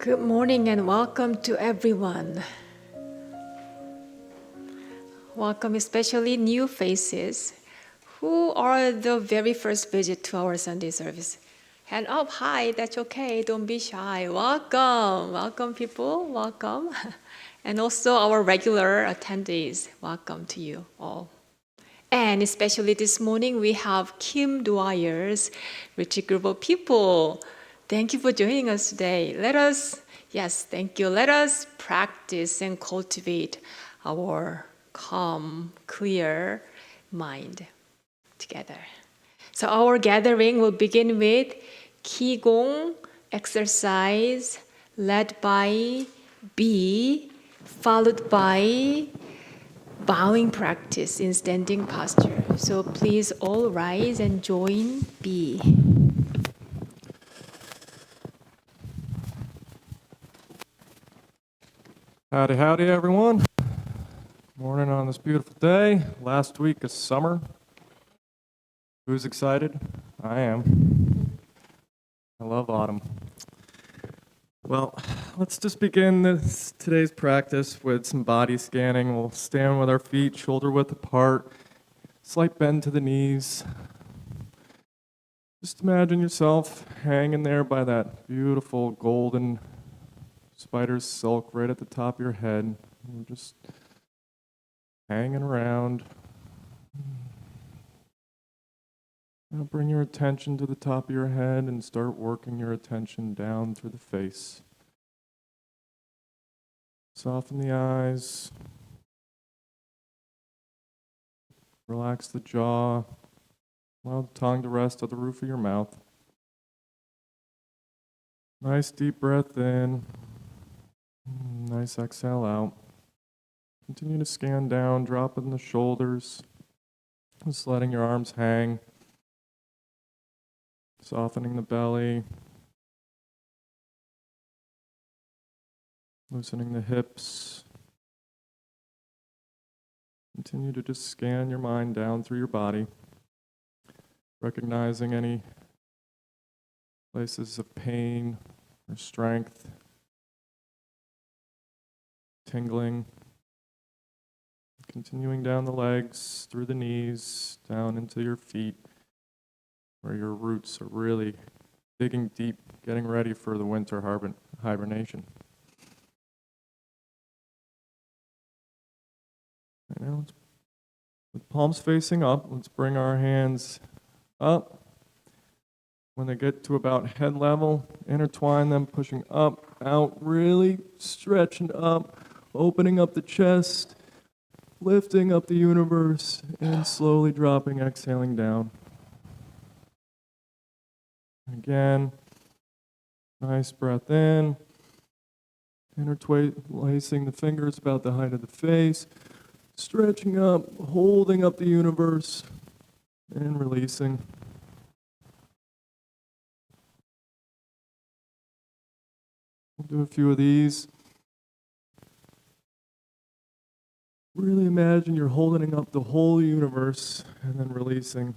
Good morning and welcome to everyone. Welcome especially new faces who are the very first visit to our Sunday service. Hand up high, that's okay, don't be shy. Welcome, welcome people, welcome. And also our regular attendees, welcome to you all. And especially this morning, we have Kim Dwyer's retreat group of people. Thank you for joining us today. Thank you. Let us practice and cultivate our calm, clear mind together. So our gathering will begin with Qigong exercise led by B, followed by bowing practice in standing posture. So please all rise and join B. Howdy, howdy, everyone. Morning on this beautiful day. Last week of summer. Who's excited? I am. I love autumn. Well, let's just begin today's practice with some body scanning. We'll stand with our feet shoulder width apart, slight bend to the knees. Just imagine yourself hanging there by that beautiful golden spider's silk right at the top of your head. We're just hanging around. Now bring your attention to the top of your head and start working your attention down through the face. Soften the eyes. Relax the jaw. Allow the tongue to rest at the roof of your mouth. Nice deep breath in. Nice exhale out. Continue to scan down, dropping the shoulders. Just letting your arms hang. Softening the belly. Loosening the hips. Continue to just scan your mind down through your body. Recognizing any places of pain or strength. Tingling. Continuing down the legs, through the knees, down into your feet, where your roots are really digging deep, getting ready for the winter hibernation. Right now, with palms facing up, let's bring our hands up. When they get to about head level, intertwine them, pushing up, out, really stretching up, opening up the chest, lifting up the universe, and slowly dropping, exhaling down. Again, nice breath in, interlacing the fingers about the height of the face, stretching up, holding up the universe, and releasing. We'll do a few of these. Really imagine you're holding up the whole universe and then releasing.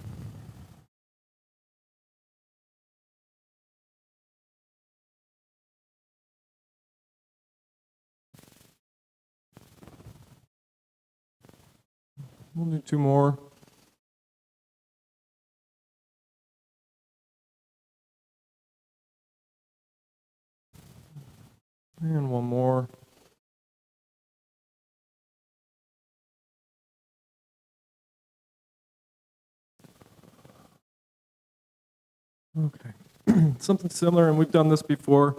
We'll do two more. And one more. Okay. Something similar, and we've done this before.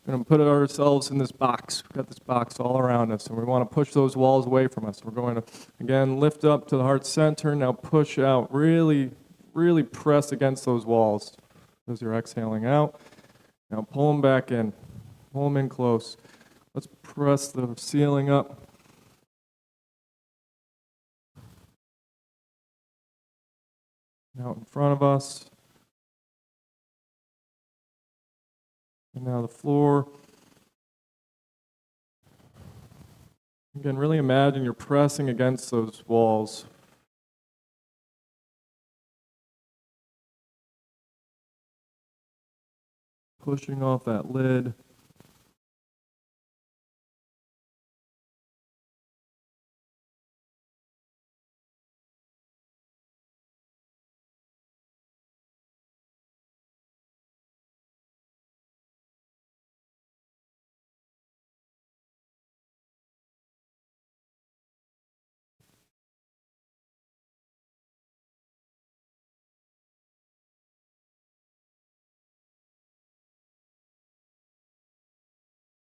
We're going to put ourselves in this box. We've got this box all around us, and we want to push those walls away from us. We're going to, again, lift up to the heart center. Now push out. Really, really press against those walls as you're exhaling out. Now pull them back in. Pull them in close. Let's press the ceiling up. Out in front of us. And now the floor. Again, really imagine you're pressing against those walls. Pushing off that lid.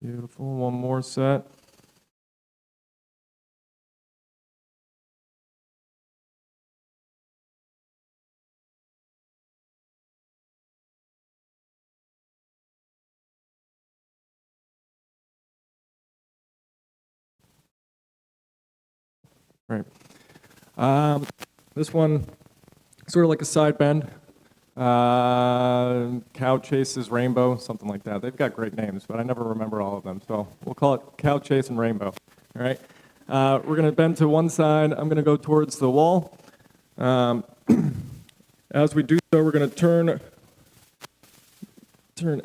Beautiful. One more set. Right. This one, sort of like a side bend. Cow Chases Rainbow, something like that. They've got great names, but I never remember all of them. So we'll call it Cow Chase and Rainbow. All right. We're going to bend to one side. I'm going to go towards the wall. As we do so, we're going to turn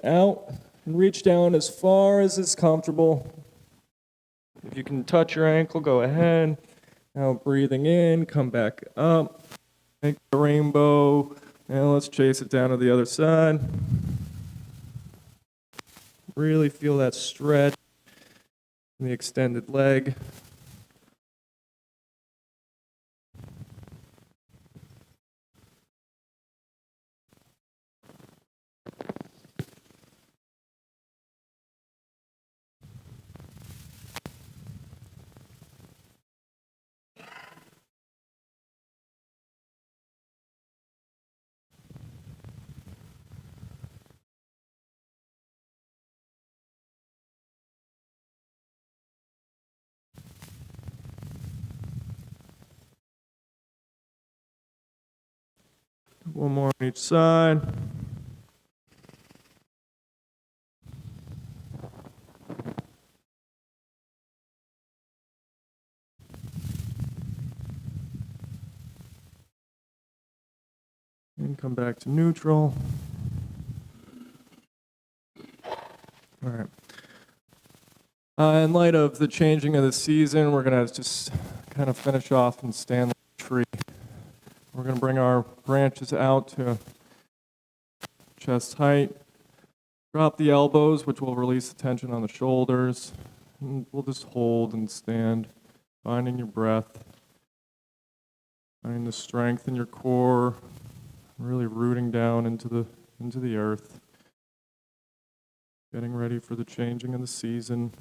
out and reach down as far as is comfortable. If you can touch your ankle, go ahead. Now breathing in, come back up, make the rainbow, and let's chase it down to the other side. Really feel that stretch in the extended leg. One more on each side. And come back to neutral. All right. In light of the changing of the season, we're going to just kind of finish off and stand like a tree. We're going to bring our branches out to chest height. Drop the elbows, which will release the tension on the shoulders. And we'll just hold and stand, finding your breath, finding the strength in your core, really rooting down into the earth, getting ready for the changing of the season.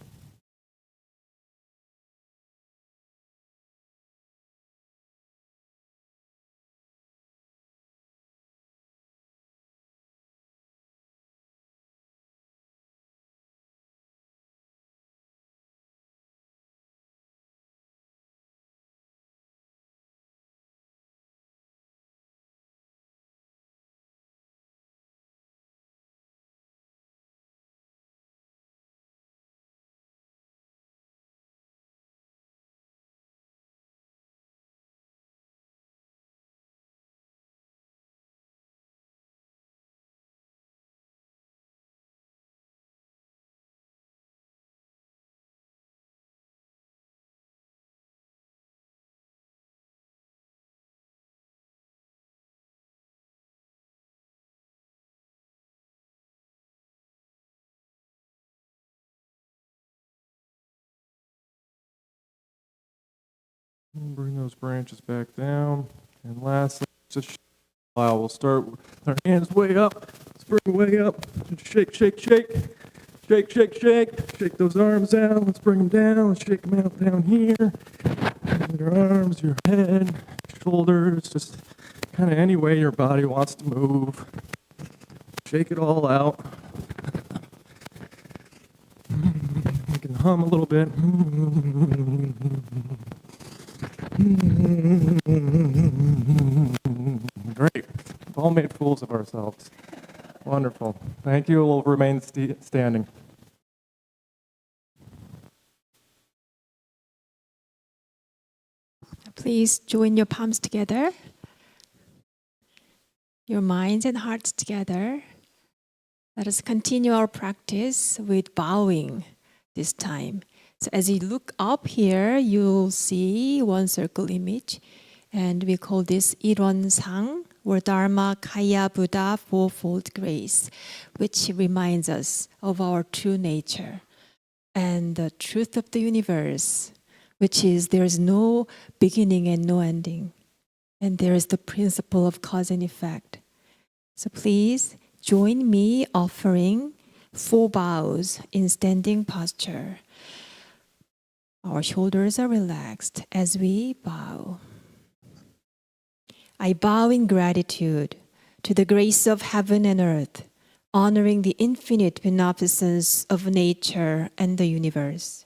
We'll bring those branches back down. And lastly, just we'll start with our hands way up. Let's bring it way up. Shake, shake, shake. Shake, shake, shake. Shake those arms out. Let's bring them down. Let's shake them out down here. Your arms, your head, shoulders, just kind of any way your body wants to move. Shake it all out. You can hum a little bit. Great. We've all made fools of ourselves. Wonderful. Thank you. We'll remain standing. Please join your palms together, your minds and hearts together. Let us continue our practice with bowing this time. So as you look up here, you'll see one circle image, and we call this Ilwon-sang, or Dharma, Kaya, Buddha, fourfold grace, which reminds us of our true nature and the truth of the universe, which is there is no beginning and no ending. And there is the principle of cause and effect. So please join me offering 4 bows in standing posture. Our shoulders are relaxed as we bow. I bow in gratitude to the grace of heaven and earth, honoring the infinite beneficence of nature and the universe.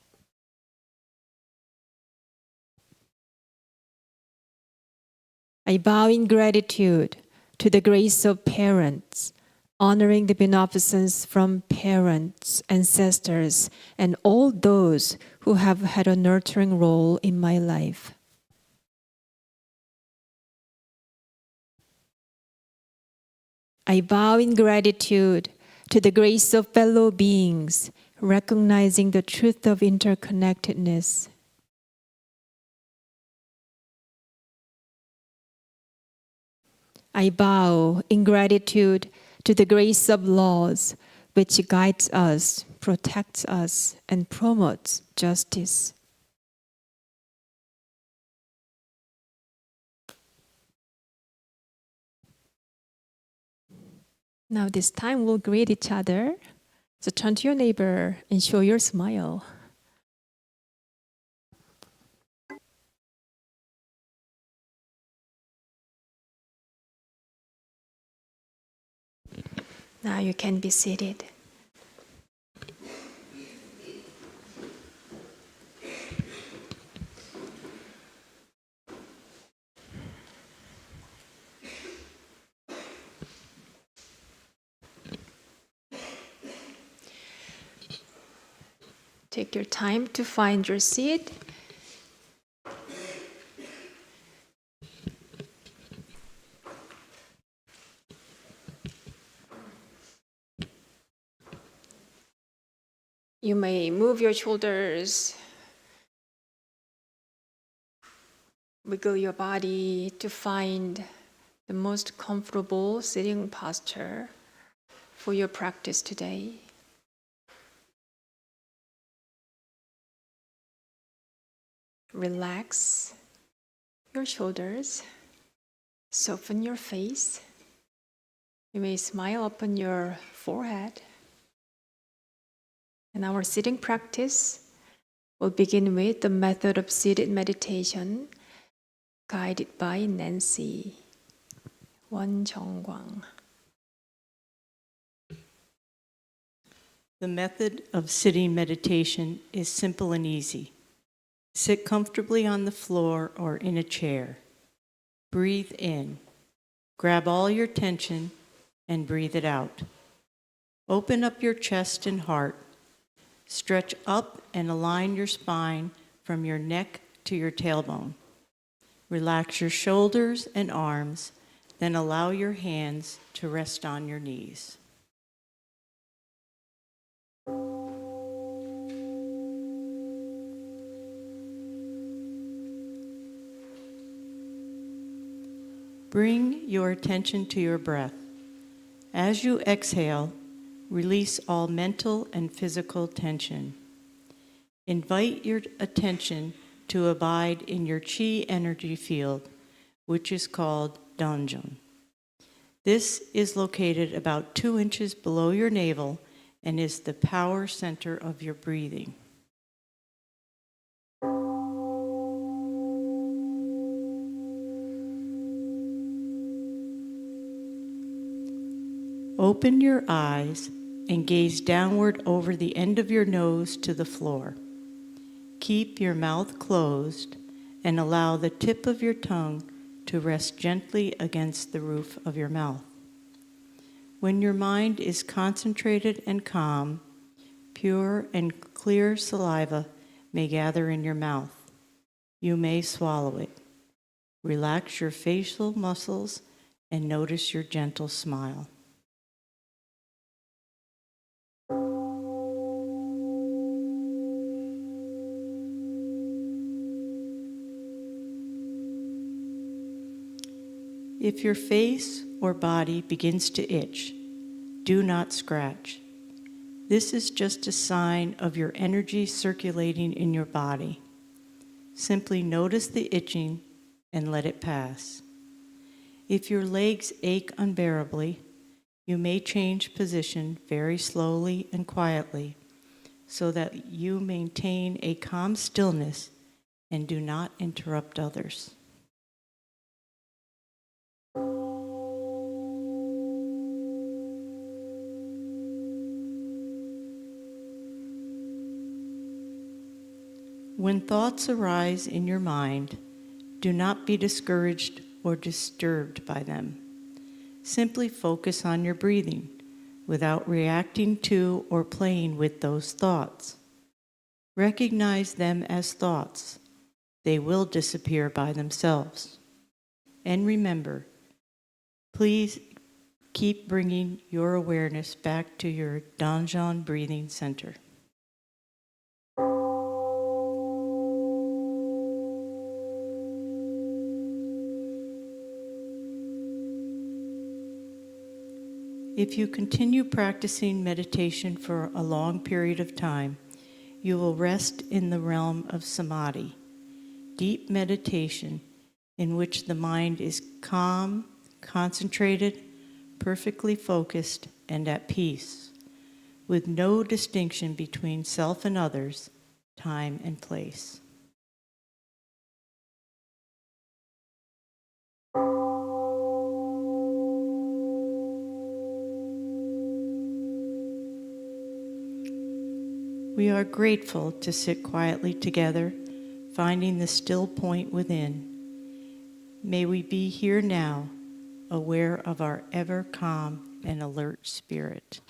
I bow in gratitude to the grace of parents, honoring the beneficence from parents, ancestors, and all those who have had a nurturing role in my life. I bow in gratitude to the grace of fellow beings, recognizing the truth of interconnectedness. I bow in gratitude to the grace of laws, which guides us, protects us, and promotes justice. Now this time we'll greet each other. So turn to your neighbor and show your smile. Now you can be seated. Take your time to find your seat. You may move your shoulders, wiggle your body to find the most comfortable sitting posture for your practice today. Relax your shoulders, soften your face. You may smile upon your forehead. And our sitting practice will begin with the method of seated meditation guided by Nancy Wonjeongwang. The method of sitting meditation is simple and easy. Sit comfortably on the floor or in a chair. Breathe in. Grab all your tension and breathe it out. Open up your chest and heart. Stretch up and align your spine from your neck to your tailbone. Relax your shoulders and arms, then allow your hands to rest on your knees. Bring your attention to your breath. As you exhale, release all mental and physical tension. Invite your attention to abide in your chi energy field, which is called Danjun. This is located about 2 inches below your navel and is the power center of your breathing. Open your eyes and gaze downward over the end of your nose to the floor. Keep your mouth closed and allow the tip of your tongue to rest gently against the roof of your mouth. When your mind is concentrated and calm, pure and clear saliva may gather in your mouth. You may swallow it. Relax your facial muscles and notice your gentle smile. If your face or body begins to itch, do not scratch. This is just a sign of your energy circulating in your body. Simply notice the itching and let it pass. If your legs ache unbearably, You may change position very slowly and quietly so that you maintain a calm stillness and do not interrupt others. When thoughts arise in your mind, do not be discouraged or disturbed by them. Simply focus on your breathing without reacting to or playing with those thoughts. Recognize them as thoughts. They will disappear by themselves. And remember, please keep bringing your awareness back to your Danjan breathing center. If you continue practicing meditation for a long period of time, you will rest in the realm of samadhi, deep meditation in which the mind is calm, concentrated, perfectly focused, and at peace, with no distinction between self and others, time and place. We are grateful to sit quietly together, finding the still point within. May we be here now, aware of our ever calm and alert spirit.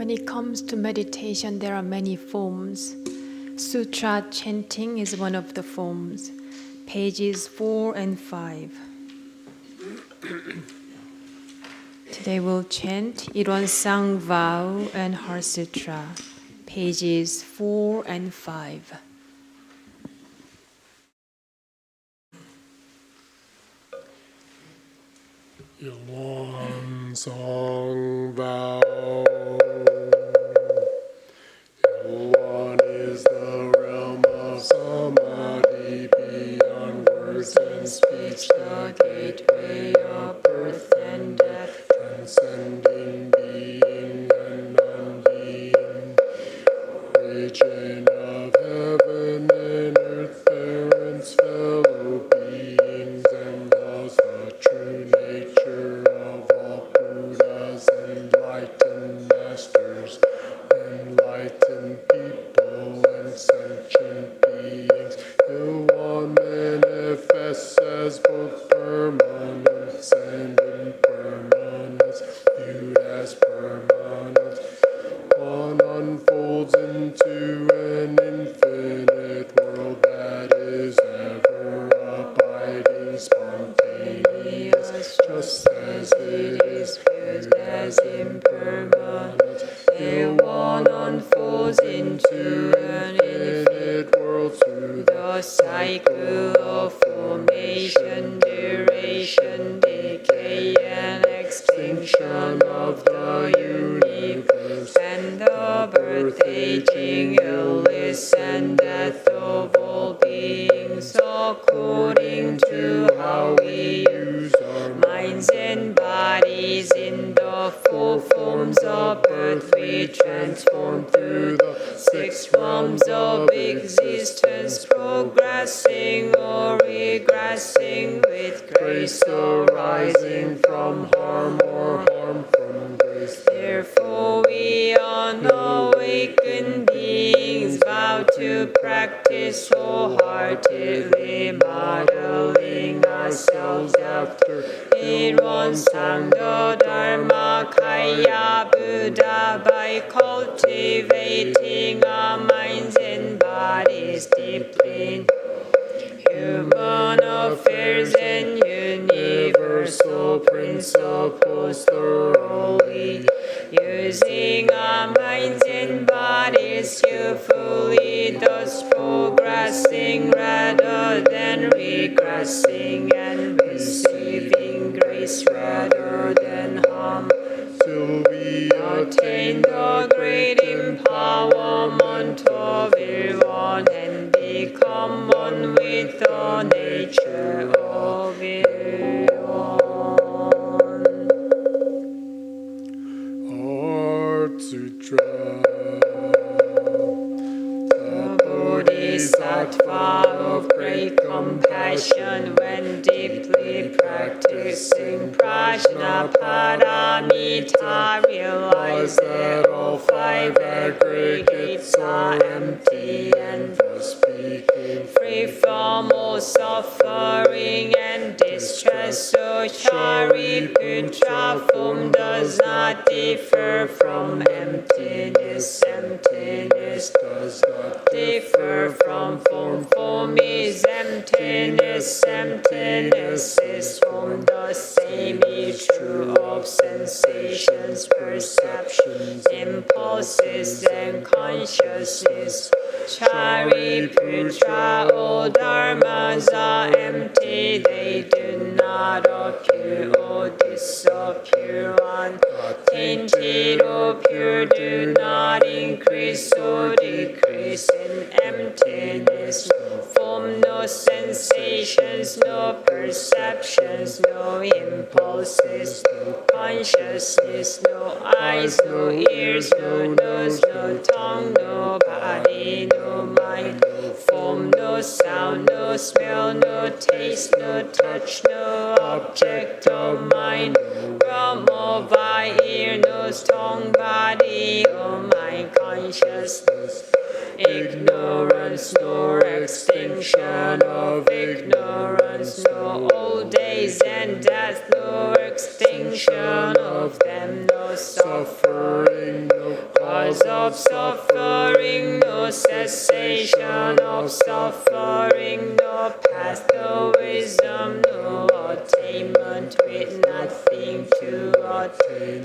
When it comes to meditation, there are many forms. Sutra chanting is one of the forms. Pages 4 and 5. Today we'll chant Ilwon-sang Vow and Heart Sutra, pages 4 and 5. Ilwon-sang Vow. Ilwon is the realm of samadhi beyond words and speech, the gateway of birth and death, transcending being and non-being, region of heaven and earth, parents, fellow beings, and thus the true nature of all Buddhas, enlightened masters, enlightened people, and sentient beings. Ilwon manifests as both permanence and impermanence, viewed as permanence. One unfolds into an infinite world that is ever abiding, spontaneous, just as it is viewed as impermanence. Ilwon unfolds into an infinite world through the cycle of formation, duration, decay, and extinction of the universe, and the birth, aging, illness, and death of all beings, according to how we use our minds and bodies. In the four forms of birth, we transform through the 6 realms of existence, progressing or regressing with grace arising from harm or harm from grace. Therefore we unawakened beings vow to practice wholeheartedly, modeling ourselves after Ilwon-sang, the Dharma-kaya Buddha, by cultivating our minds and bodies deeply in human affairs and universal principles thoroughly, using our minds and bodies skillfully, thus progressing rather than regressing, and receiving grace rather than harm, till we attain the great empowerment of Ilwon and become one with the nature of Ilwon. Heart Sutra. The Bodhisattva of great compassion, when deeply practicing Prajnaparamita, realize that all 5 aggregates are empty, and thus became free from all suffering and distress. So Shariputra, form does not differ from emptiness. Emptiness does not differ from form. Form is emptiness. Emptiness is form. The same is true of sensations, perceptions, impulses, and consciousness. Shariputra, all dharmas are empty. They do not appear or disappear. Untainted or pure, do not increase or decrease in emptiness. No form, no sensations, no perceptions, no impulses, no consciousness, no eyes, no ears, no nose, no tongue, no body, no mind, no form, no sound, no smell, no taste, no touch, no object of mind, no realm of eye, ear, nose, tongue, body, or mind, consciousness. Ignorance, nor extinction of ignorance, no old days and death, nor extinction of them, no no suffering, no cause of suffering, no cessation of suffering, no path of wisdom, no attainment with nothing to attain.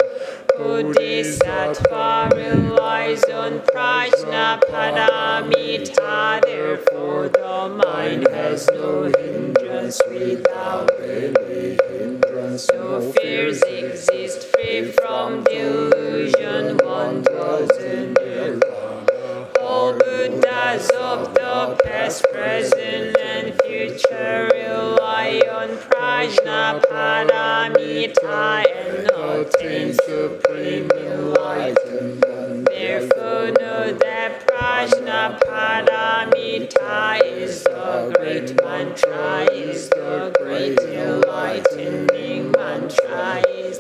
Bodhisattva relies on Prajnaparamita, therefore the mind has no hindrance without any hindrance. No fears exist free from delusion, one dwells in Nirvana. All Buddhas of the past, present, and future rely on Prajnaparamita and attain supreme enlightenment. Therefore know that Prajnaparamita is the great mantra, is the great enlightening mantra, is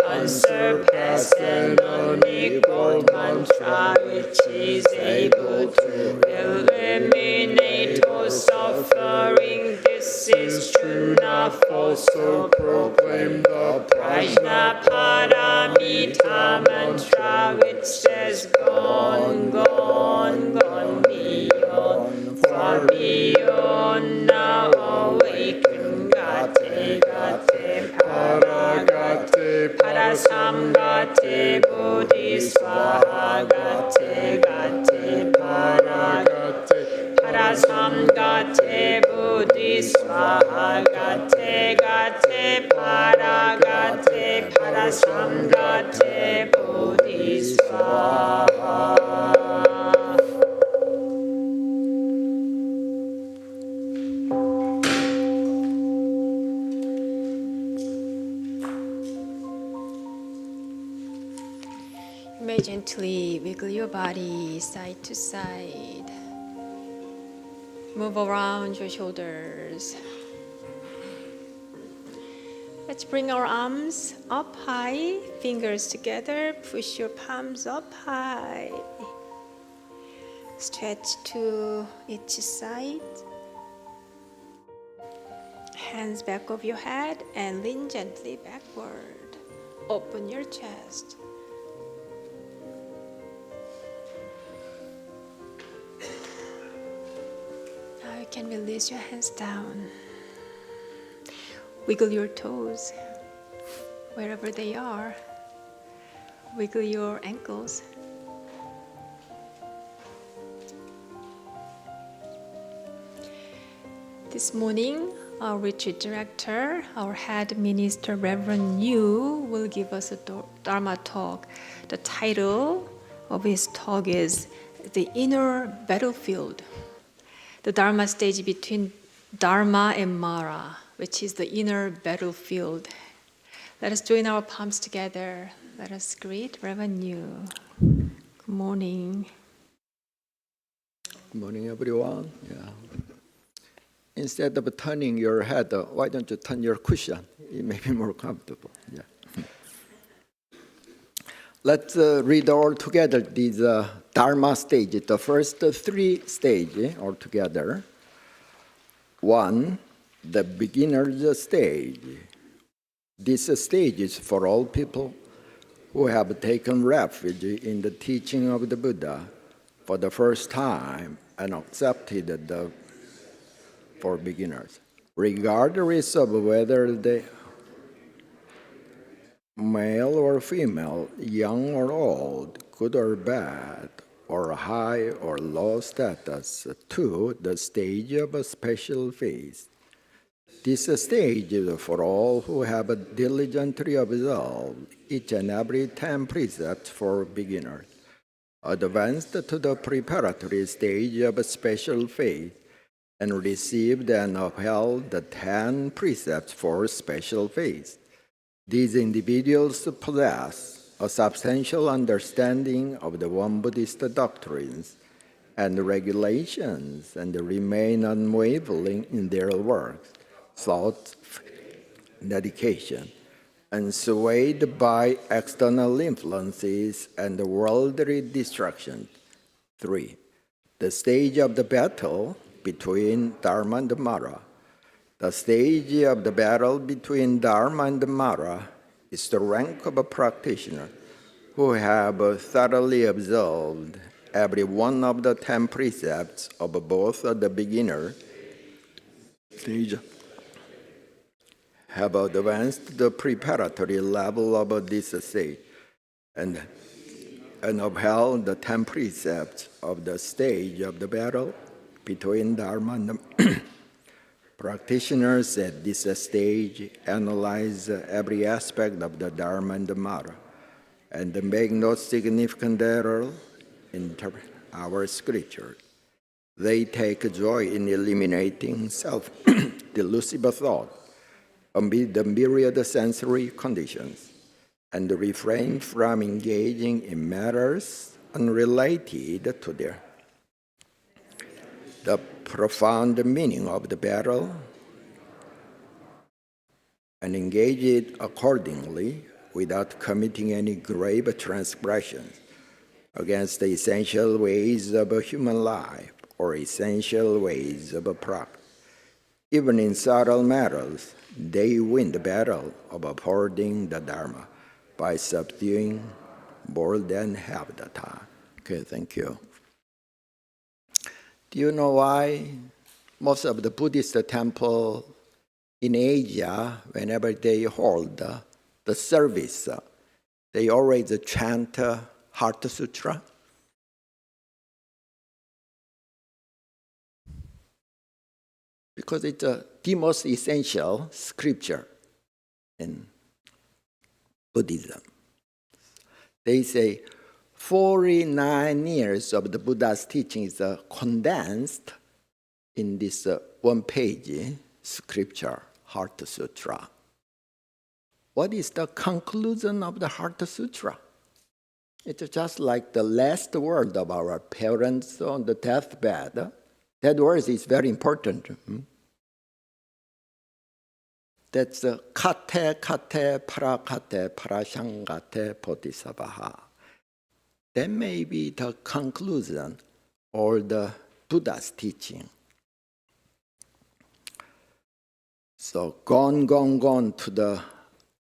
unsurpassed and unequaled mantra, which is able to eliminate all suffering. This is true, not false, so proclaim the Prajnaparamita mantra, which says gone, gone, gone beyond, far beyond, now awaken, gate, gate, para, gate, parasamgate, bodhisvaha, gate, gate, para, gate, parasamgate, bodhisvaha, gate, gate, para, gate, parasamgate, bodhisvaha. You may gently wiggle your body side to side. Move around your shoulders. Let's bring our arms up high, fingers together, push your palms up high. Stretch to each side. Hands back of your head and lean gently backward. Open your chest. Now you can release your hands down. Wiggle your toes wherever they are. Wiggle your ankles. This morning, our retreat director, our head minister, Reverend Yu, will give us a Dharma talk. The title of his talk is The Inner Battlefield. The Dharma stage between Dharma and Mara, which is the inner battlefield. Let us join our palms together. Let us greet Reverend Yu. Good morning. Good morning, everyone. Yeah. Instead of turning your head, why don't you turn your cushion? It may be more comfortable. Yeah. Let's read all together these Dharma stages, the first three stages all together. 1, the beginner's stage. This stage is for all people who have taken refuge in the teaching of the Buddha for the first time and accepted the for beginners, regardless of whether they male or female, young or old, good or bad, or high or low status, to the stage of a special faith. This stage is for all who have diligently observed each and every 10 precepts for beginners, advanced to the preparatory stage of a special faith, and received and upheld the 10 precepts for special faith. These individuals possess a substantial understanding of the one Buddhist doctrines and regulations and remain unwavering in their works, thoughts, dedication, unswayed by external influences and worldly distractions. 3. The stage of the battle between Dharma and Mara. The stage of the battle between Dharma and Mara is the rank of a practitioner who have thoroughly observed every one of the 10 precepts of both the beginner stage have advanced the preparatory level of this stage and upheld the 10 precepts of the stage of the battle between Dharma and the practitioners at this stage analyze every aspect of the Dharma and the Mara and make no significant error in our scripture. They take joy in eliminating self-delusive thought amid the myriad sensory conditions and refrain from engaging in matters unrelated to the profound meaning of the battle and engage it accordingly without committing any grave transgressions against the essential ways of human life or essential ways of practice. Even in subtle matters, they win the battle of upholding the Dharma by subduing more than half the time. Okay, thank you. Do you know why most of the Buddhist temple in Asia, whenever they hold the service, they always chant Heart Sutra? Because it's the most essential scripture in Buddhism. They say 49 years of the Buddha's teaching is condensed in this one-page scripture, Heart Sutra. What is the conclusion of the Heart Sutra? It's just like the last word of our parents on the deathbed. That word is very important. That's kate kate parakate parashangate bodhisattva. That may be the conclusion or the Buddha's teaching. So gone to the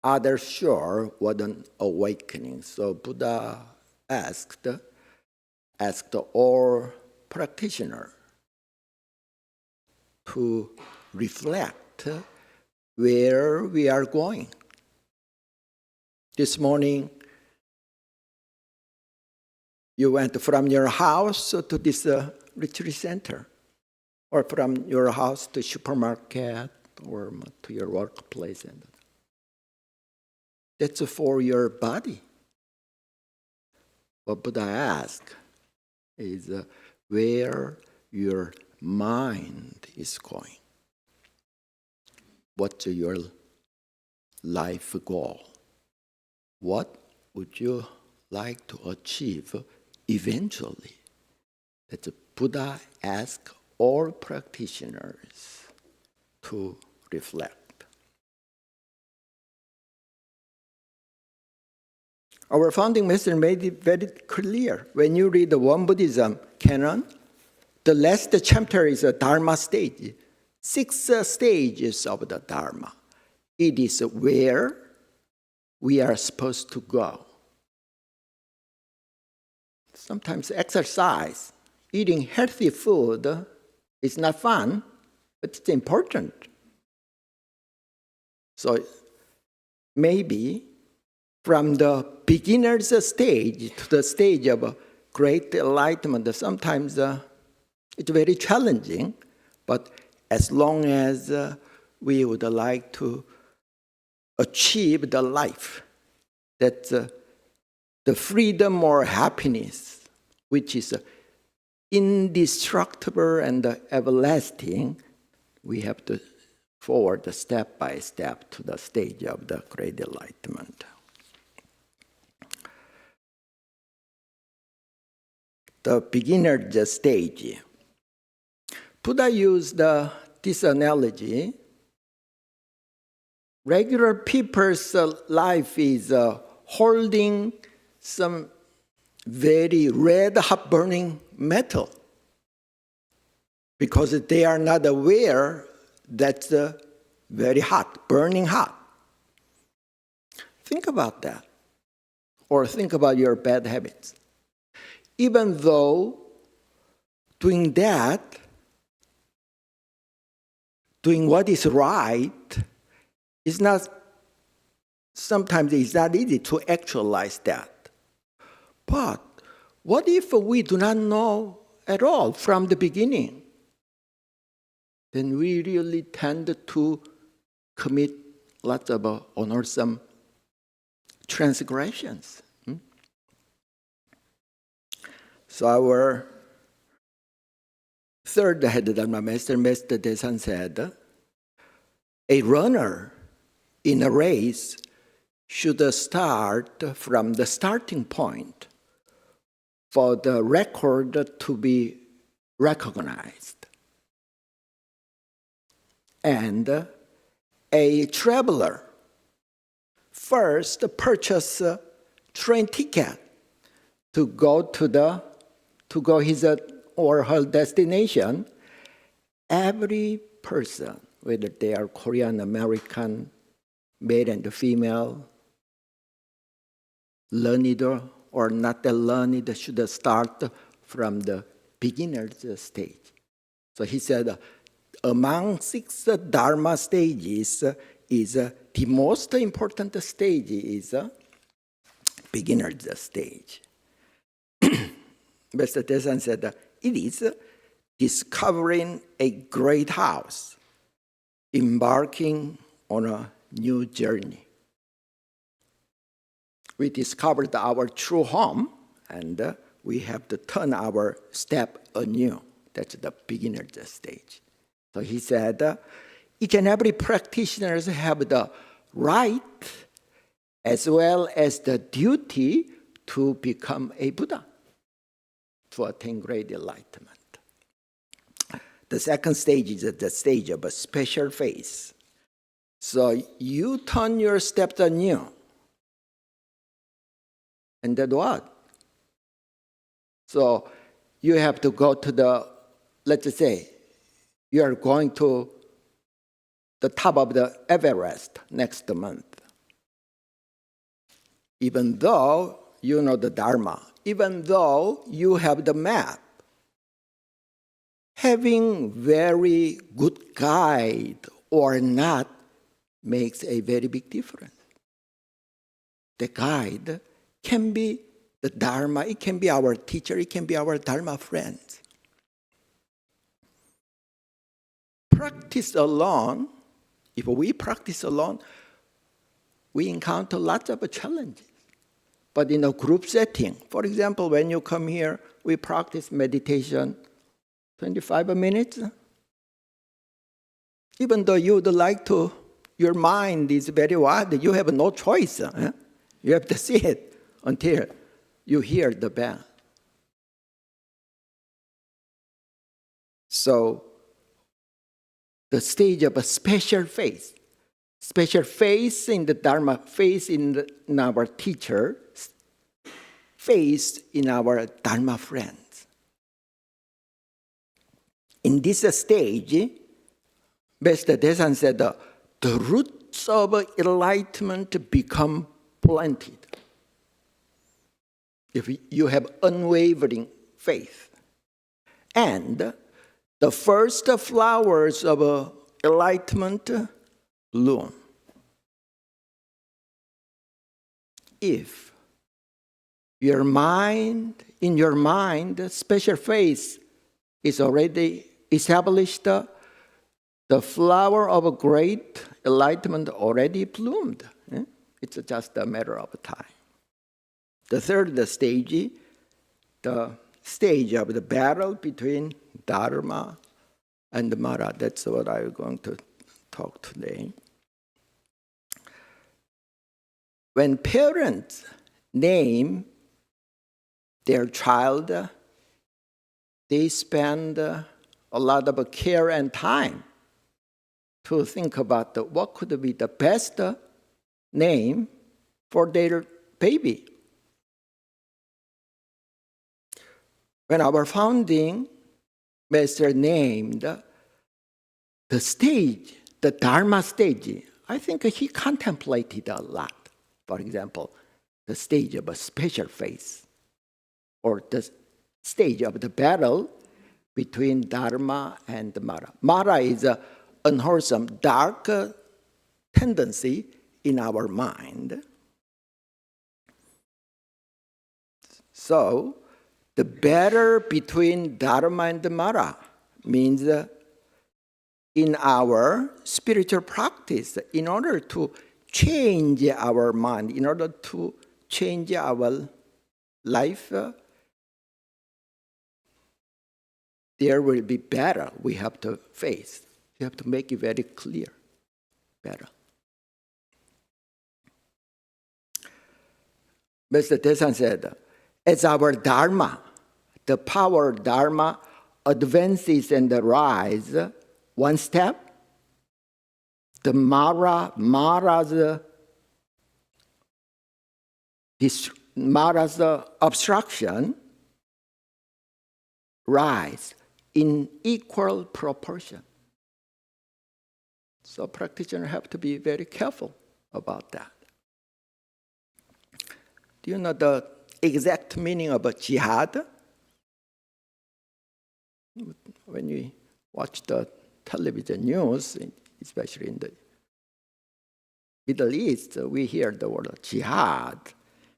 other shore was an awakening. So Buddha asked all practitioners to reflect where we are going. This morning, you went from your house to this retreat center, or from your house to supermarket, or to your workplace. That's for your body. What Buddha asked is where your mind is going. What's your life goal? What would you like to achieve eventually? That Buddha asked all practitioners to reflect. Our founding master made it very clear. When you read the One Buddhism canon, the last chapter is a Dharma stage. 6 stages of the Dharma. It is where we are supposed to go. Sometimes exercise, eating healthy food is not fun, but it's important. So maybe from the beginner's stage to the stage of great enlightenment, sometimes it's very challenging, but as long as we would like to achieve the life, that the freedom or happiness, which is indestructible and everlasting, we have to forward step by step to the stage of the great enlightenment. The beginner stage. Buddha used this analogy. Regular people's life is holding some very red hot burning metal because they are not aware that's very hot, burning hot. Think about that. or think about your bad habits. Even though doing that, doing what is right, is not, sometimes it's not easy to actualize that. But what if we do not know at all from the beginning? Then we really tend to commit lots of unwholesome transgressions. So our third head Dharma master, Master Desan, said, a runner in a race should start from the starting point for the record to be recognized. And a traveler first purchase a train ticket to go his or her destination. Every person, whether they are Korean, American, male and female, learned or not that learned, should start from the beginner's stage. So he said, among 6 Dharma stages, is the most important stage is beginner's stage. Mr. Desan said, it is discovering a great house, embarking on a new journey. We discovered our true home, and we have to turn our step anew. That's the beginner's stage. So he said, each and every practitioner have the right as well as the duty to become a Buddha, to attain great enlightenment. The second stage is the stage of a special phase. So you turn your steps anew. And then what? So you have to go to the, let's say, you are going to the top of the Everest next month. Even though you know the Dharma, even though you have the map, having very good guide or not makes a very big difference. The guide can be the Dharma, it can be our teacher, it can be our Dharma friends. Practice alone, if we practice alone, we encounter lots of challenges. But in a group setting, for example, when you come here, we practice meditation 25 minutes. Even though you would like to, your mind is very wide, you have no choice. You have to see it until you hear the bell. So, the stage of a special phase in the Dharma, phase in our teacher, phase in our Dharma friends. In this stage, Master Desan said, the roots of enlightenment become planted. If you have unwavering faith. And the first flowers of enlightenment bloom. If in your mind, special faith is already established, the flower of a great enlightenment already bloomed. It's just a matter of time. The third stage, the stage of the battle between Dharma and Mara. That's what I'm going to talk today. When parents name their child, they spend a lot of care and time to think about what could be the best name for their baby. When our founding master named the stage, the Dharma stage, I think he contemplated a lot. For example, the stage of a special phase, or the stage of the battle between Dharma and Mara. Mara is an unwholesome, dark tendency in our mind. So, the battle between Dharma and Mara means in our spiritual practice, in order to change our mind, in order to change our life, there will be battle we have to face. You have to make it very clear. Battle. Mr. Desan said, as our Dharma, the power of Dharma advances and rises one step, the Mara's obstruction rise in equal proportion. So practitioners have to be very careful about that. Do you know the exact meaning of a jihad? When we watch the television news, especially in the Middle East, we hear the word jihad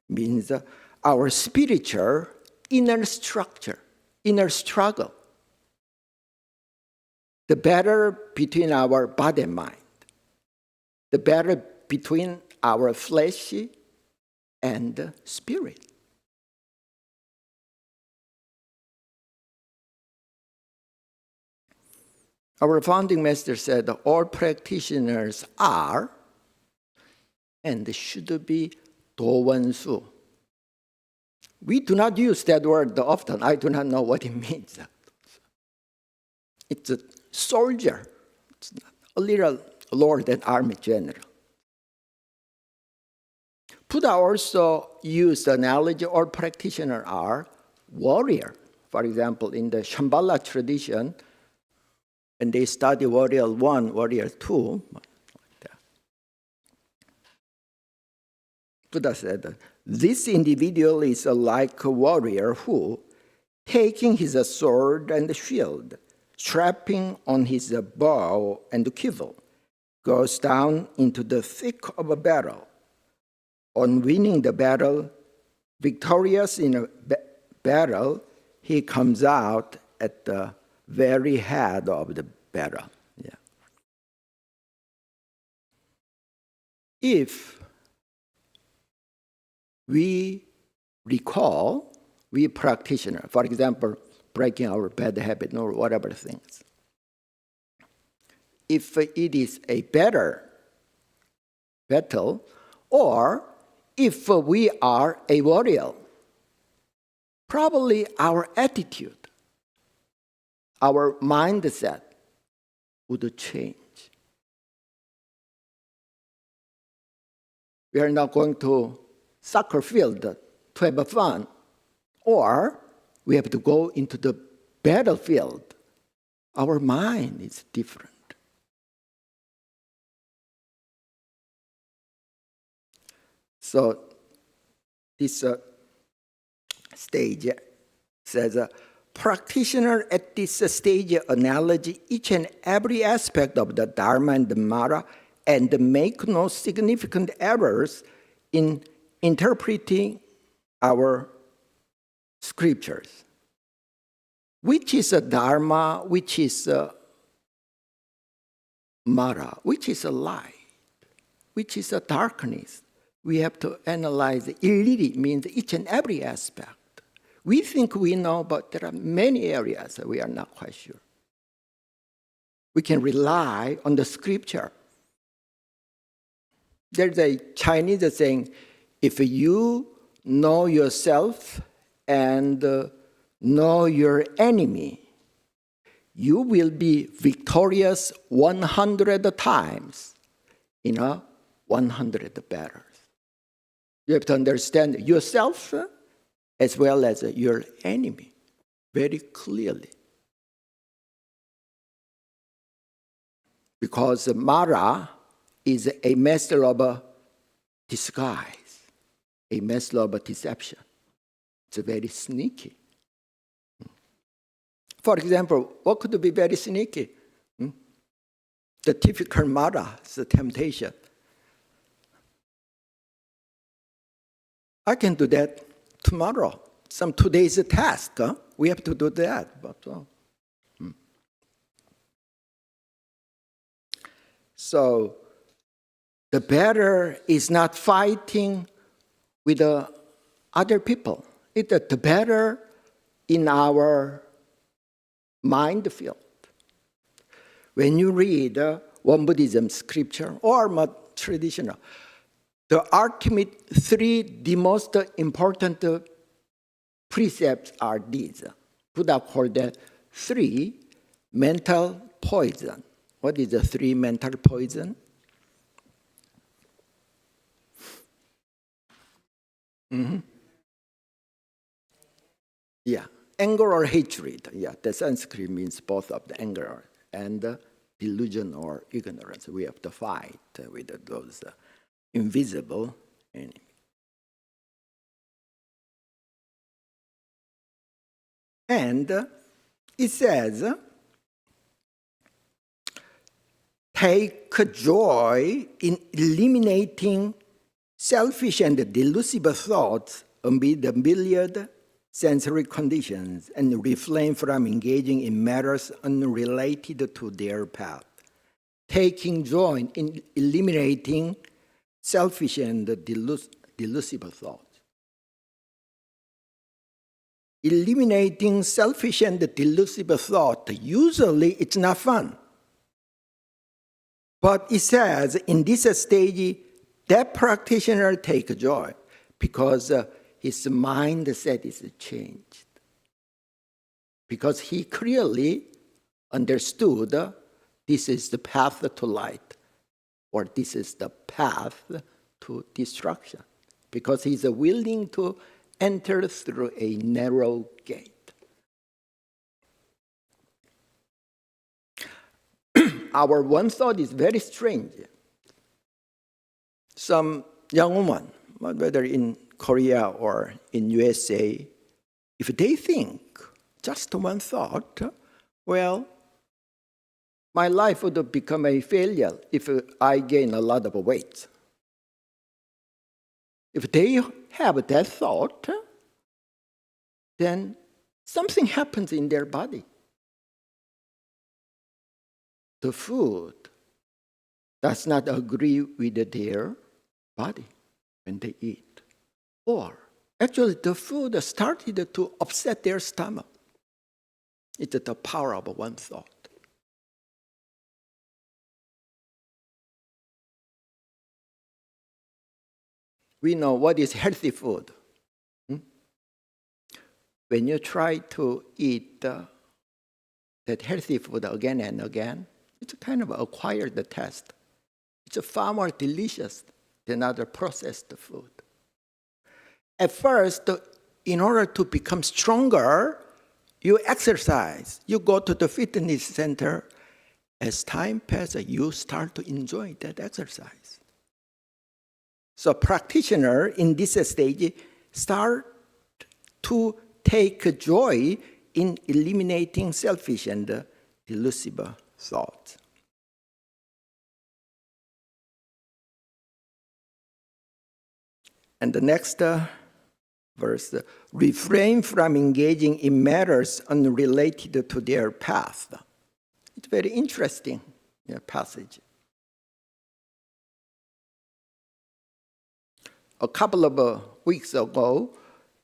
means our spiritual inner structure, inner struggle. The battle between our body and mind. The battle between our flesh and spirit. Our founding master said all practitioners are and should be dowansu. We do not use that word often. I do not know what it means. It's a soldier. It's a little lower than army general. Buddha also used the analogy all practitioners are warrior. For example, in the Shambhala tradition, when they study warrior 1, warrior 2, like that, Buddha said, this individual is like a warrior who, taking his sword and shield, strapping on his bow and quiver, goes down into the thick of a battle. On winning the battle, victorious in a battle, he comes out at the very head of the battle. Yeah. If we recall, we practitioner, for example, breaking our bad habit or whatever things, if it is a better battle, or if we are a warrior, probably our attitude, our mindset would change. We are not going to soccer field to have fun, or we have to go into the battlefield. Our mind is different. So this stage says, practitioner at this stage analogy each and every aspect of the Dharma and the Mara and make no significant errors in interpreting our scriptures. Which is a Dharma, which is a Mara, which is a light, which is a darkness. We have to analyze. Iliri means each and every aspect. We think we know, but there are many areas that we are not quite sure. We can rely on the scripture. There's a Chinese saying, if you know yourself and know your enemy, you will be victorious 100 times in 100 battles. You have to understand yourself as well as your enemy very clearly. Because Mara is a master of disguise. a method of deception. It's very sneaky. For example, what could be very sneaky? The typical Mara's temptation. I can do that tomorrow. Some today's task. We have to do that. But, So the battle is not fighting with other people. It's the battle in our mind field. When you read one Buddhism scripture or more traditional, the ultimate the most important precepts are these. Buddha called that 3 mental poison. What is the 3 mental poison? Yeah, anger or hatred. Yeah, the Sanskrit means both of the anger and delusion or ignorance. We have to fight with those invisible enemies. And it says, take joy in eliminating selfish and delusive thoughts amid the myriad sensory conditions and refrain from engaging in matters unrelated to their path. Taking joy in eliminating selfish and delusive thoughts. Eliminating selfish and delusive thought, usually it's not fun. But it says in this stage, that practitioner takes joy because his mindset is changed. Because he clearly understood this is the path to light, or this is the path to destruction. Because he's willing to enter through a narrow gate. Our one thought is very strange. Some young woman, whether in Korea or in USA, if they think just one thought, well, my life would become a failure if I gain a lot of weight. If they have that thought, then something happens in their body. The food does not agree with their body when they eat. Or actually the food started to upset their stomach. It's the power of one thought. We know what is healthy food. When you try to eat that healthy food again and again, it's a kind of acquired taste. It's far more delicious than other processed food. At first, in order to become stronger, you exercise. You go to the fitness center. As time passes, you start to enjoy that exercise. So practitioner in this stage start to take joy in eliminating selfish and delusive thoughts. And the next verse, refrain from engaging in matters unrelated to their path. It's very interesting passage. A couple of weeks ago,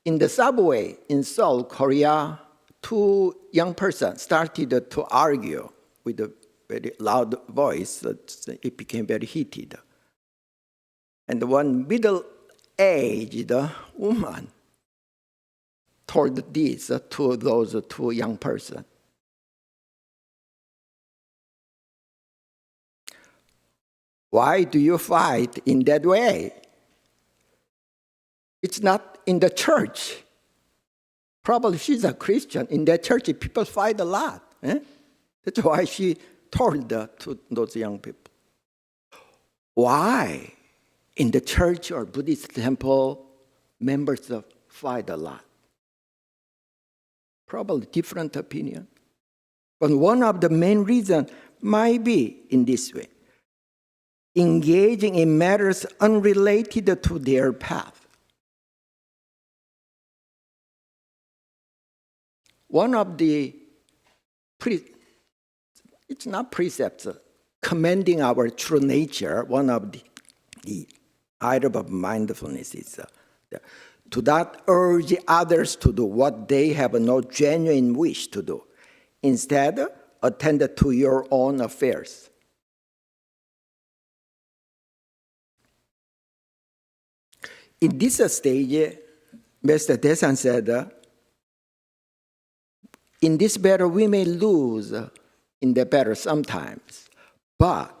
in the subway in Seoul, Korea, 2 young persons started to argue with a very loud voice. It became very heated. And one middle-aged woman told this to those 2 young persons. Why do you fight in that way? It's not in the church. Probably she's a Christian. In that church, people fight a lot. That's why she told to those young people. Why? In the church or Buddhist temple, members fight a lot. Probably different opinion. But one of the main reasons might be in this way: engaging in matters unrelated to their path. One of the, it's not precepts, commending our true nature, one of the item of mindfulness is to not urge others to do what they have no genuine wish to do. Instead, attend to your own affairs. In this stage, Mr. Desan said, in this battle we may lose in the battle sometimes, but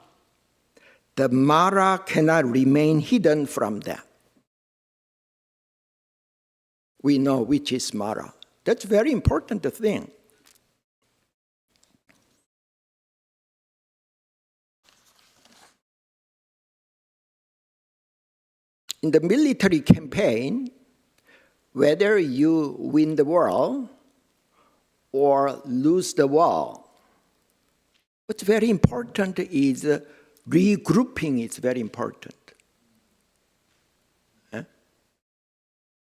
the Mara cannot remain hidden from them. We know which is Mara. That's a very important thing. In the military campaign, whether you win the war or lose the war, what's very important is regrouping is very important.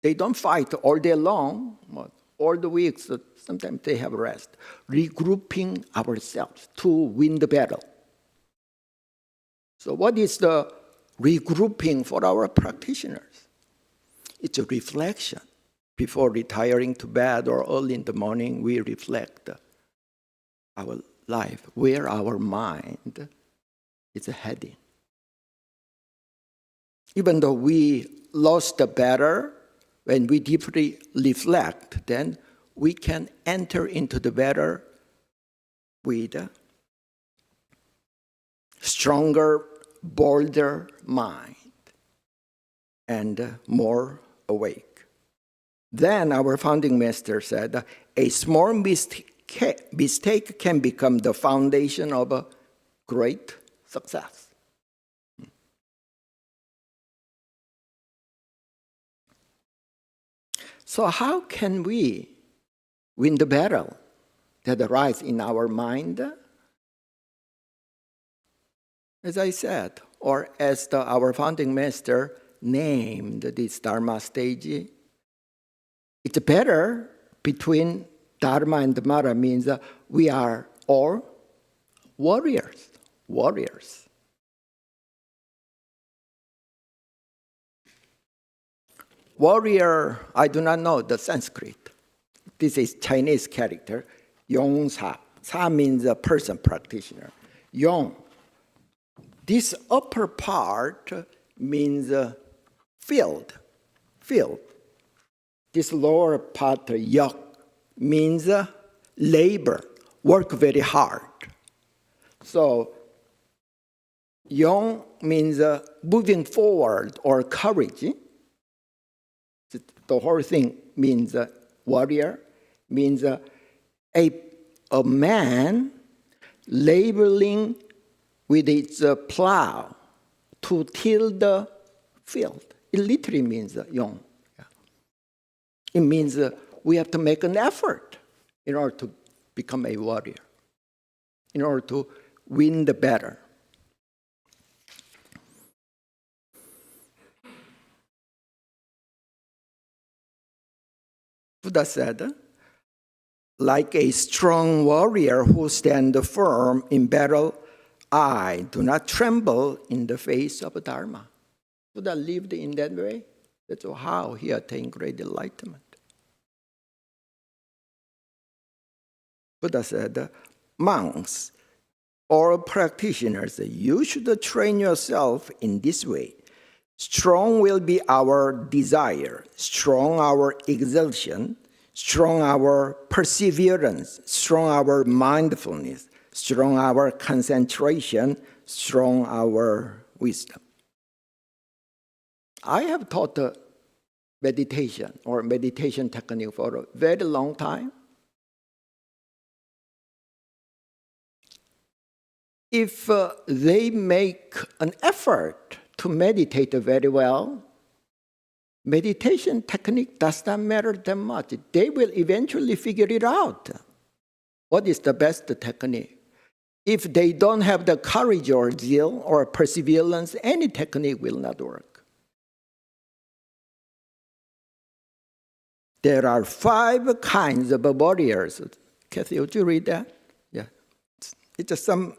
They don't fight all day long, all the weeks, sometimes they have rest. Regrouping ourselves to win the battle. So what is the regrouping for our practitioners? It's a reflection. Before retiring to bed or early in the morning, we reflect our life, where our mind is heading. Even though we lost the battle, when we deeply reflect, then we can enter into the battle with a stronger, bolder mind and more awake. Then our founding master said, a small mistake can become the foundation of a great success. So how can we win the battle that arises in our mind? As I said, or as our founding master named this Dharma stage, it's better between Dharma and Mara means we are all warriors. Warrior, I do not know the Sanskrit. This is Chinese character, Yong Sa. Sa means a person, practitioner. Yong. This upper part means field. This lower part, yak, means labor, work very hard. So, Yong means moving forward or courage. The whole thing means warrior, means a man laboring with its plow to till the field. It literally means yong. It means we have to make an effort in order to become a warrior, in order to win the battle. Buddha said, like a strong warrior who stands firm in battle, I do not tremble in the face of Dharma. Buddha lived in that way. That's how he attained great enlightenment. Buddha said, monks or practitioners, you should train yourself in this way. Strong will be our desire, strong our exertion, strong our perseverance, strong our mindfulness, strong our concentration, strong our wisdom. I have taught meditation or meditation technique for a very long time. If they make an effort to meditate very well, meditation technique does not matter that much. They will eventually figure it out. What is the best technique? If they don't have the courage or zeal or perseverance, any technique will not work. There are 5 kinds of warriors. Kathy, would you read that? Yeah. It's just some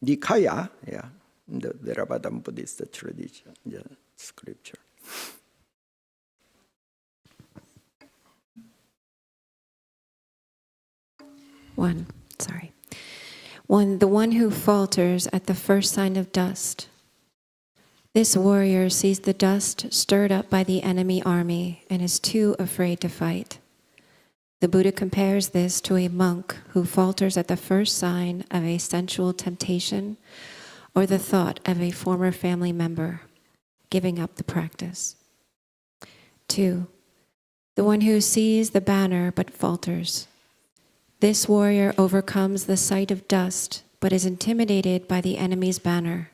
Nikaya, yeah, the Theravada Buddhist tradition, yeah, scripture. One, the one who falters at the first sign of dust. This warrior sees the dust stirred up by the enemy army and is too afraid to fight. The Buddha compares this to a monk who falters at the first sign of a sensual temptation or the thought of a former family member, giving up the practice. 2, the one who sees the banner but falters. This warrior overcomes the sight of dust, but is intimidated by the enemy's banner.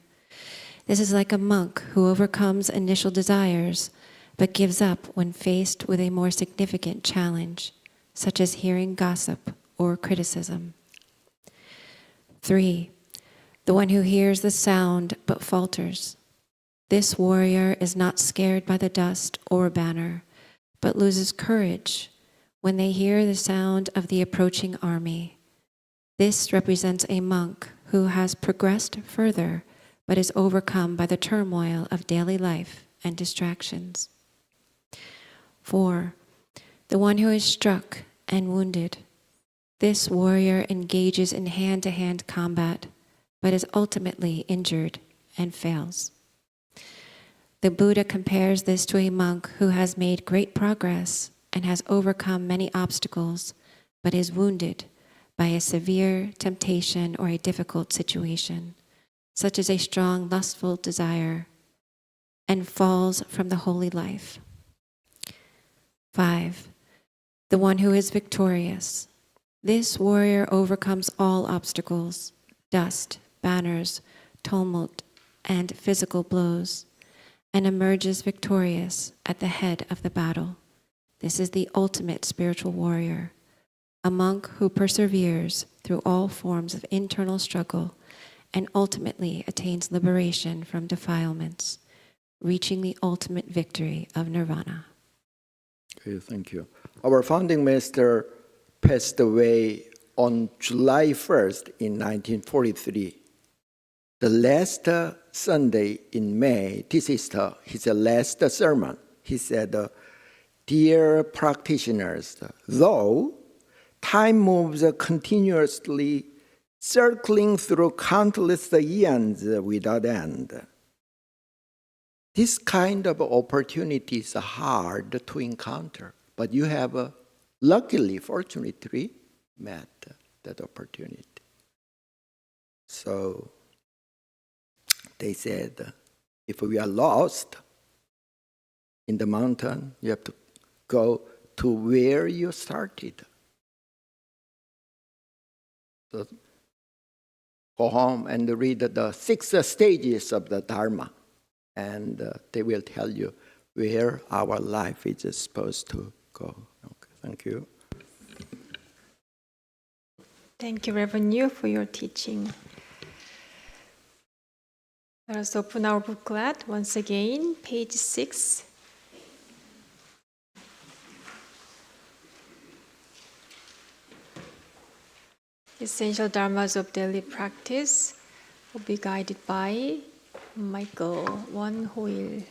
This is like a monk who overcomes initial desires, but gives up when faced with a more significant challenge, such as hearing gossip or criticism. 3, the one who hears the sound but falters. This warrior is not scared by the dust or banner, but loses courage when they hear the sound of the approaching army. This represents a monk who has progressed further, but is overcome by the turmoil of daily life and distractions. 4, the one who is struck and wounded. This warrior engages in hand-to-hand combat, but is ultimately injured and fails. The Buddha compares this to a monk who has made great progress and has overcome many obstacles, but is wounded by a severe temptation or a difficult situation, such as a strong lustful desire, and falls from the holy life. 5, the one who is victorious. This warrior overcomes all obstacles, dust, banners, tumult, and physical blows, and emerges victorious at the head of the battle. This is the ultimate spiritual warrior, a monk who perseveres through all forms of internal struggle and ultimately attains liberation from defilements, reaching the ultimate victory of nirvana. Okay, thank you. Our founding master passed away on July 1st in 1943. The last Sunday in May, this is his last sermon. He said, "Dear practitioners, though time moves continuously, circling through countless eons without end, this kind of opportunity is hard to encounter, but you have luckily, fortunately, met that opportunity." So they said, if we are lost in the mountain, you have to go to where you started. So go home and read the 6 stages of the Dharma, and they will tell you where our life is supposed to go. Okay, thank you. Thank you, Reverend Yu, for your teaching. Let us open our booklet once again, page 6. Essential Dharmas of Daily Practice will be guided by Michael Won-Hoil.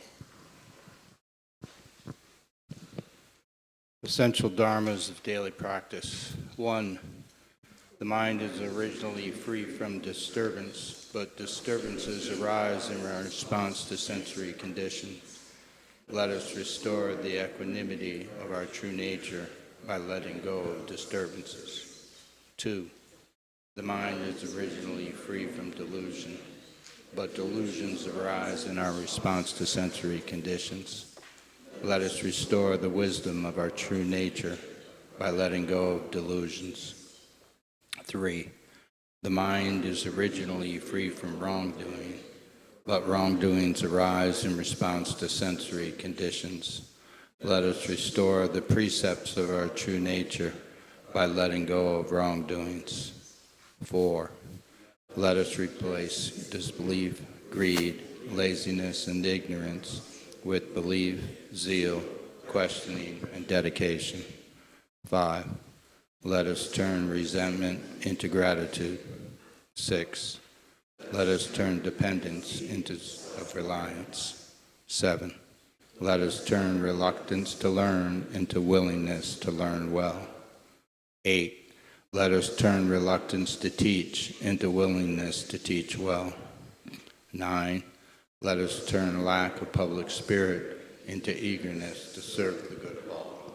Essential Dharmas of Daily Practice. 1. The mind is originally free from disturbance, but disturbances arise in response to sensory conditions. Let us restore the equanimity of our true nature by letting go of disturbances. 2. The mind is originally free from delusion, but delusions arise in our response to sensory conditions. Let us restore the wisdom of our true nature by letting go of delusions. 3. The mind is originally free from wrongdoing, but wrongdoings arise in response to sensory conditions. Let us restore the precepts of our true nature by letting go of wrongdoings. 4. Let us replace disbelief, greed, laziness, and ignorance with belief, zeal, questioning, and dedication. 5. Let us turn resentment into gratitude. 6. Let us turn dependence into reliance. 7. Let us turn reluctance to learn into willingness to learn well. 8. Let us turn reluctance to teach into willingness to teach well. 9. Let us turn lack of public spirit into eagerness to serve the good of all.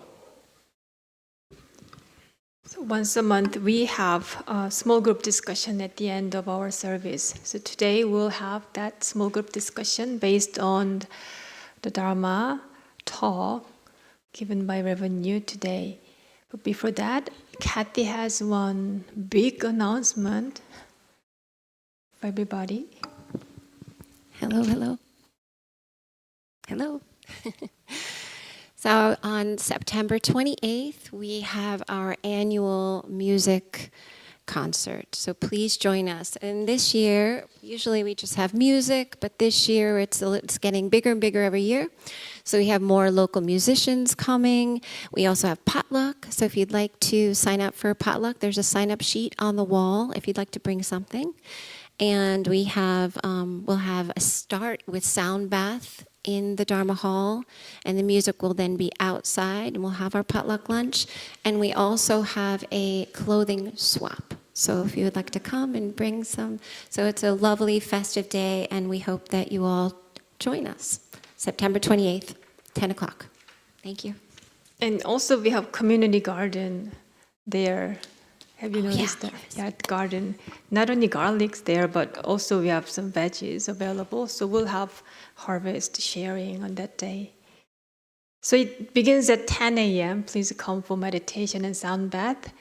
So once a month, we have a small group discussion at the end of our service. So today we'll have that small group discussion based on the Dharma talk given by Reverend Yu today. But before that, Kathy has one big announcement for everybody. Hello, hello. Hello. So on September 28th, we have our annual music concert. So please join us. And this year, usually we just have music, but this year it's getting bigger and bigger every year. So we have more local musicians coming. We also have potluck. So if you'd like to sign up for a potluck, there's a sign-up sheet on the wall if you'd like to bring something. And we'll have a start with sound bath in the Dharma hall, and the music will then be outside, and we'll have our potluck lunch. And we also have a clothing swap. So if you would like to come and bring some, so it's a lovely festive day, and we hope that you all join us. September 28th, 10 o'clock. Thank you. And also we have community garden there. Have you noticed that? Yeah, garden. Not only garlics there, but also we have some veggies available. So we'll have harvest sharing on that day. So it begins at 10 a.m. Please come for meditation and sound bath,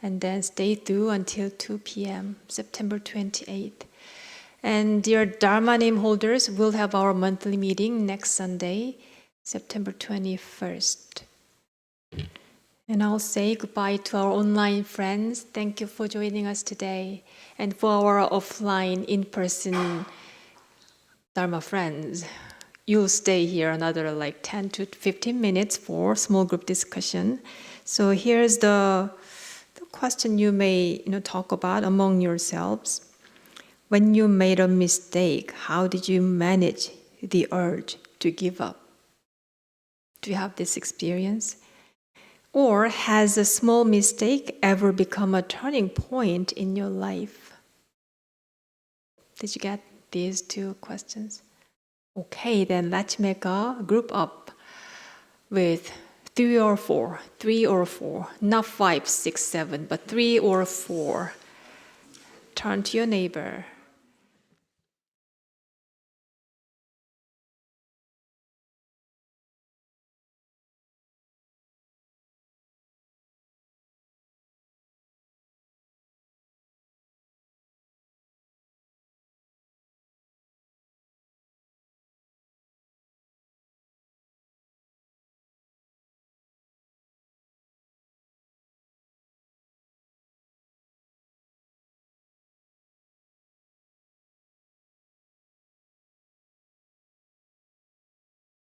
and then stay through until 2 p.m., September 28th. And dear Dharma name holders, we'll have our monthly meeting next Sunday, September 21st. And I'll say goodbye to our online friends. Thank you for joining us today. And for our offline, in-person Dharma friends, you'll stay here another like 10 to 15 minutes for small group discussion. So here's the question you may talk about among yourselves. When you made a mistake, how did you manage the urge to give up? Do you have this experience? Or has a small mistake ever become a turning point in your life? Did you get these two questions? Okay, then let's make a group up with 3 or 4, not 5, 6, 7, but 3 or 4. Turn to your neighbor